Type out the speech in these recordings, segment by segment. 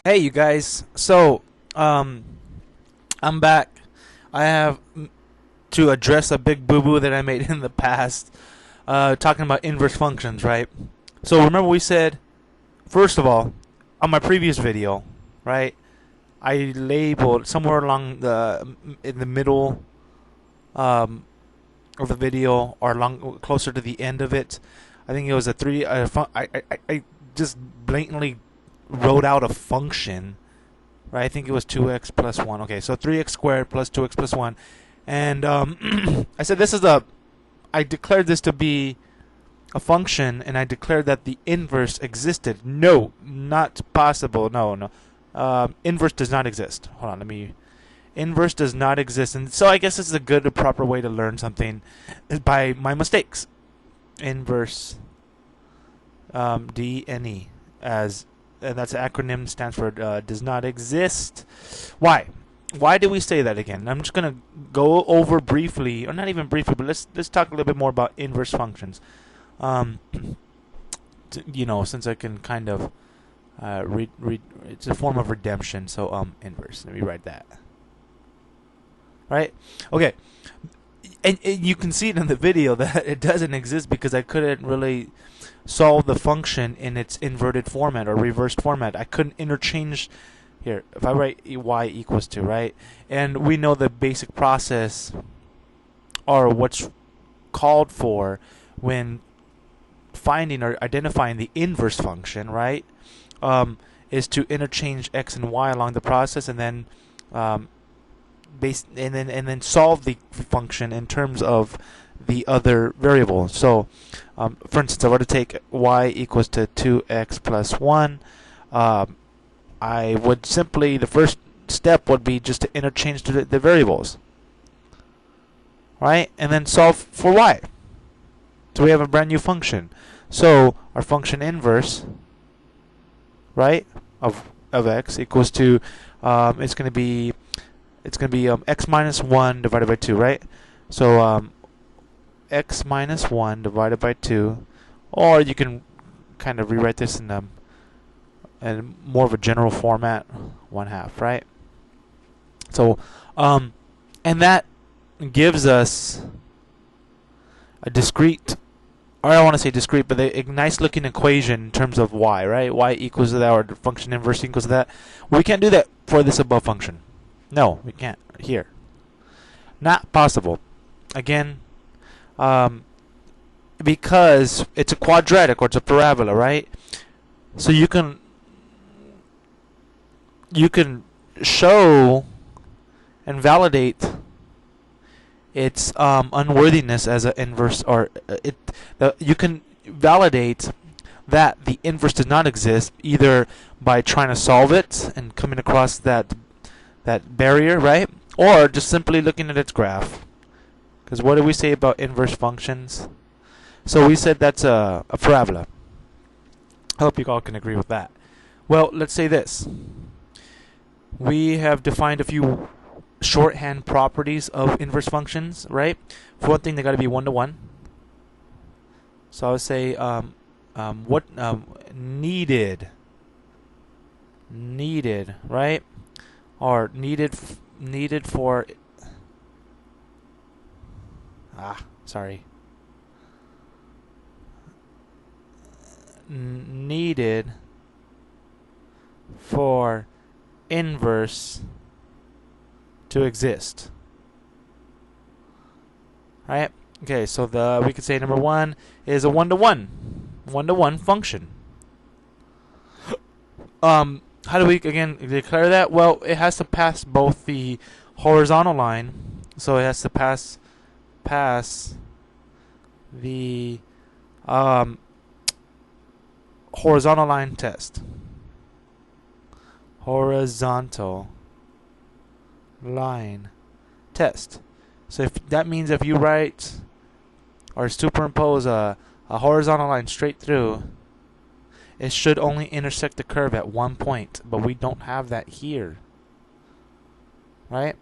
Hey, you guys. I'm back. I have to address a big boo boo that I made in the past, talking about inverse functions, right? So, remember, we said, first of all, on my previous video, right, I labeled somewhere along in the middle um, of the video or closer to the end of it. I think it was a three. I just blatantly wrote out a function, right? I think it was 2x plus 1. Okay, so 3x squared plus 2x plus 1. And I said I declared this to be a function, and I declared that the inverse existed. No, not possible. No, no. Inverse does not exist. Hold on, Inverse does not exist. And so I guess this is a good, proper way to learn something is by my mistakes. Inverse DNE as and that's an acronym, stands for does not exist. Why? Why do we say that again? I'm just gonna go over briefly, or not even briefly, but let's talk a little bit more about inverse functions. Um, since I can kind of read, it's a form of redemption. So inverse. Let me write that. Right? Okay. And you can see it in the video that it doesn't exist because I couldn't really solve the function in its inverted format or reversed format. I couldn't interchange here. If I write y equals 2, right? And we know the basic process or what's called for when finding or identifying the inverse function, right? Is to interchange x and y along the process and then and then solve the function in terms of the other variable. So, for instance, if I were to take y equals to 2x plus 1, I would simply, the first step would be just to interchange the variables, right? And then solve for y. So we have a brand new function. So our function inverse, right, of x equals to, it's going to be x minus 1 divided by 2, right? So x minus 1 divided by 2, or you can kind of rewrite this in more of a general format, 1/2, right? So, and that gives us a discrete, or I don't want to say discrete, but a nice looking equation in terms of y, right? Y equals to that, or the function inverse equals to that. We can't do that for this above function. No, we can't here. Not possible. Again, because it's a quadratic or it's a parabola, right? So you can show and validate its unworthiness as an inverse, or you can validate that the inverse does not exist either by trying to solve it and coming across that barrier, right? Or just simply looking at its graph. Because what did we say about inverse functions? So we said that's a parabola. I hope you all can agree with that. Well, let's say this. We have defined a few shorthand properties of inverse functions, right? For one thing, they got to be 1-to-1. So I would say what needed, right? Or needed for sorry. Needed for inverse to exist. Right? Okay, so we could say number 1 is a 1-to-1 function. How do we again declare that? Well, it has to pass both the horizontal line, so it has to pass the horizontal line test. Horizontal line test. So that means if you write or superimpose a horizontal line straight through, it should only intersect the curve at one point, but we don't have that here, right?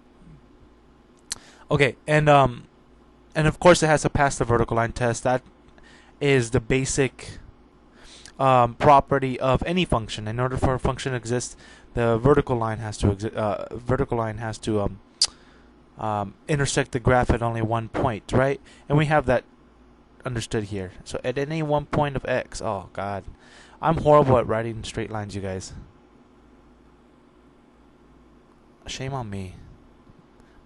Okay, and of course it has to pass the vertical line test. That is the basic property of any function. In order for a function to exist, the vertical line has to intersect the graph at only one point, right? And we have that understood here. So at any one point of x, oh god, I'm horrible at writing straight lines, you guys. Shame on me.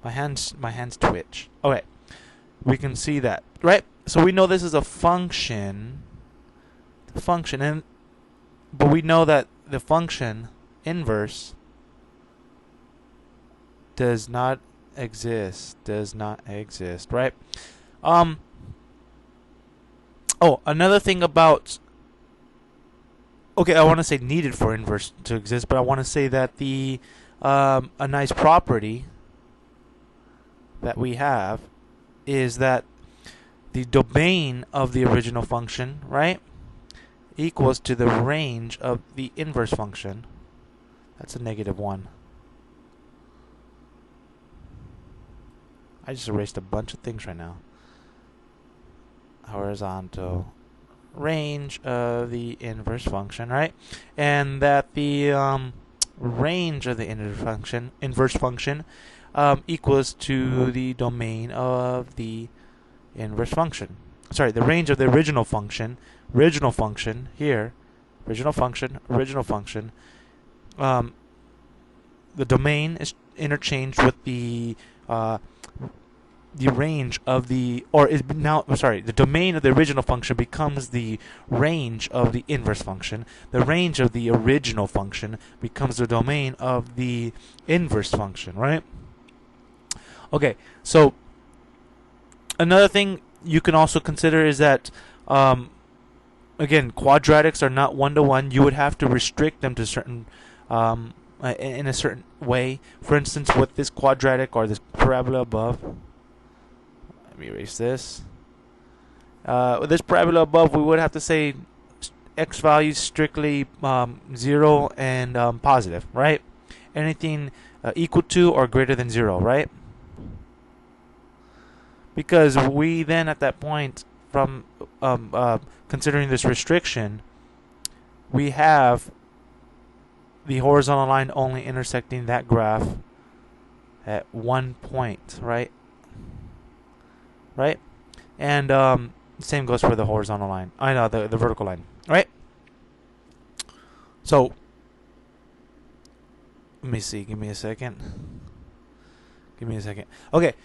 My hands twitch. Okay, we can see that, right? So we know this is a function. But we know that the function inverse does not exist, right? Oh, another thing about, okay, I want to say needed for inverse to exist, but I want to say that the a nice property that we have is that the domain of the original function, right, equals to the range of the inverse function. That's a -1. I just erased a bunch of things right now. Horizontal range of the inverse function, right? And that the range of the inverse function equals to the domain of the inverse function. Sorry, the range of the original function here, original function. The domain is interchanged with the range of the, or is now, sorry, the domain of the original function becomes the range of the inverse function. The range of the original function becomes the domain of the inverse function, right? Okay, so another thing you can also consider is that, again, quadratics are not one-to-one. You would have to restrict them to certain, in a certain way. For instance, with this quadratic or this parabola above, let me erase this. With this parabola above, we would have to say x values strictly 0 and positive, right? Anything equal to or greater than 0, right? Because we then, at that point, from considering this restriction, we have the horizontal line only intersecting that graph at one point, right? Right? And same goes for the horizontal line. I know, the vertical line, right? So, let me see. Give me a second. Okay.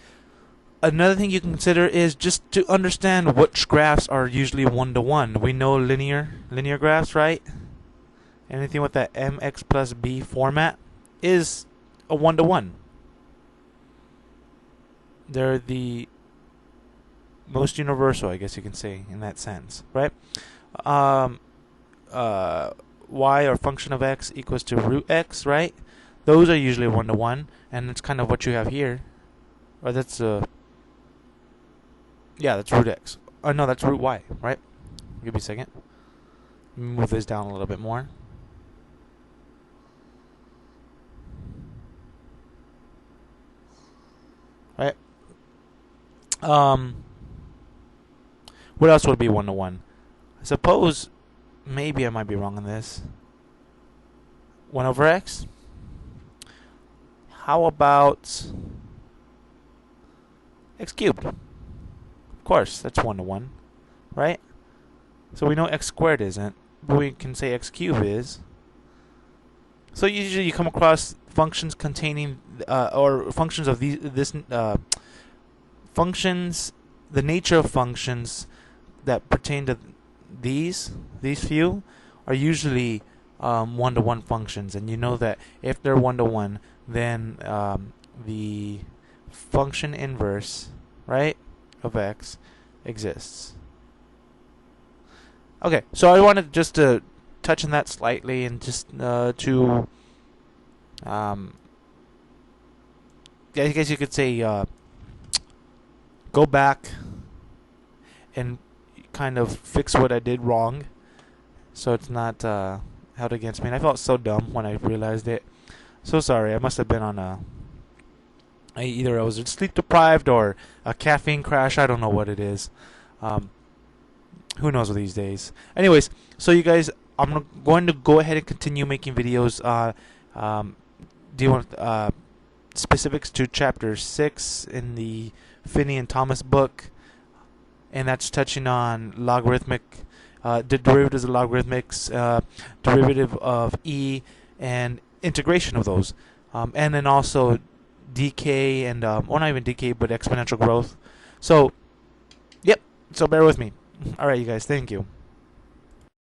Another thing you can consider is just to understand which graphs are usually one-to-one. We know linear graphs, right? Anything with that mx plus b format is a one-to-one. They're the most universal, I guess you can say, in that sense, right? Y, or function of x, equals to root x, right? Those are usually one-to-one, and it's kind of what you have here. Or that's yeah, that's root x. Oh no, that's root y, right? Give me a second. Move this down a little bit more. Right? What else would be one-to-one? I suppose, maybe I might be wrong on this. 1 over x? How about x cubed? Of course, that's 1-to-1, right? So we know x squared isn't, but we can say x cubed is. So usually you come across functions containing, or functions of functions, the nature of functions that pertain to these few are usually one-to-one functions, and you know that if they're one-to-one, then the function inverse, right, of x exists. Okay, so I wanted just to touch on that slightly, and just to I guess you could say go back and kind of fix what I did wrong, so it's not held against me. And I felt so dumb when I realized it. So sorry. I must have been on either I was sleep deprived or a caffeine crash. I don't know what it is. Who knows these days. Anyways, so you guys, I'm going to go ahead and continue making videos dealing with specifics to chapter 6 in the Finney and Thomas book, and that's touching on logarithmic, the derivatives of logarithmics, derivative of e, and integration of those, and then also decay and or not even decay, but exponential growth. So, yep. So bear with me. All right, you guys. Thank you.